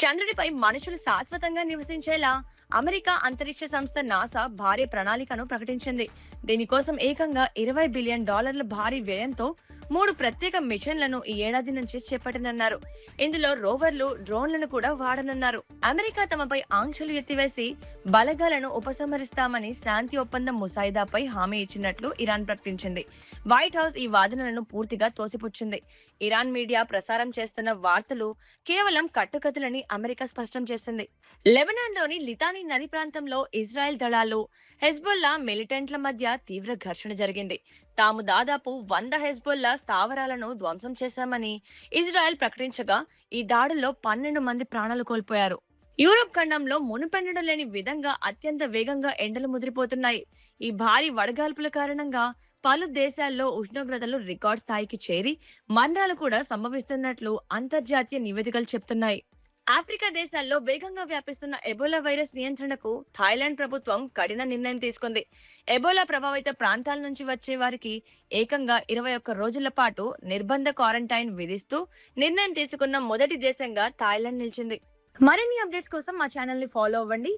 చంద్రుడిపై మనుషులు శాశ్వతంగా నివసించేలా అమెరికా అంతరిక్ష సంస్థ నాసా భారీ ప్రణాళికను ప్రకటించింది. దీనికోసం ఏకంగా $20 బిలియన్ భారీ వ్యయంతో 3 ప్రత్యేక మిషన్లను ఈ ఏడాది నుంచి చేపట్టనున్నారు. ఇందులో రోవర్లు, డ్రోన్లను కూడా వాడనున్నారు. అమెరికా తమపై ఆంక్షలు ఎత్తివేసి బలగాలను ఉపసంహరిస్తామని శాంతి ఒప్పందం ముసాయిదాపై హామీ ఇచ్చినట్లు ఇరాన్ ప్రకటించింది. వైట్ హౌస్ ఈ వాదనలను పూర్తిగా తోసిపుచ్చింది. ఇరాన్ మీడియా ప్రసారం చేస్తున్న వార్తలు కేవలం కట్టుకథలని అమెరికా స్పష్టం చేసింది. లెబనాన్లోని లితానీ నది ప్రాంతంలో ఇజ్రాయెల్ దళాలు, హెజ్బొల్లా మిలిటెంట్ల మధ్య తీవ్ర ఘర్షణ జరిగింది. తాము దాదాపు 100 హెజ్బొల్లా స్థావరాలను ధ్వంసం చేశామని ఇజ్రాయెల్ ప్రకటించగా ఈ దాడుల్లో 12 మంది ప్రాణాలు కోల్పోయారు. యూరప్ ఖండంలో మునుపెన్నడూ లేని విధంగా అత్యంత వేగంగా ఎండలు ముదిరిపోతున్నాయి. ఈ భారీ వడగాల్పుల కారణంగా పలు దేశాల్లో ఉష్ణోగ్రతలు రికార్డ్ స్థాయికి చేరి మరణాలు కూడా సంభవిస్తున్నట్లు అంతర్జాతీయ నివేదికలు చెప్తున్నాయి. ఆఫ్రికా దేశాల్లో వేగంగా వ్యాపిస్తున్న ఎబోలా వైరస్ నియంత్రణకు థాయిలాండ్ ప్రభుత్వం కఠిన నిర్ణయం తీసుకుంది. ఎబోలా ప్రభావిత ప్రాంతాల నుంచి వచ్చే వారికి ఏకంగా 21 రోజుల పాటు నిర్బంధ క్వారంటైన్ విధిస్తూ నిర్ణయం తీసుకున్న మొదటి దేశంగా థాయిలాండ్ నిలిచింది. మరిన్ని అప్డేట్స్ కోసం మా ఛానల్ ని ఫాలో అవ్వండి.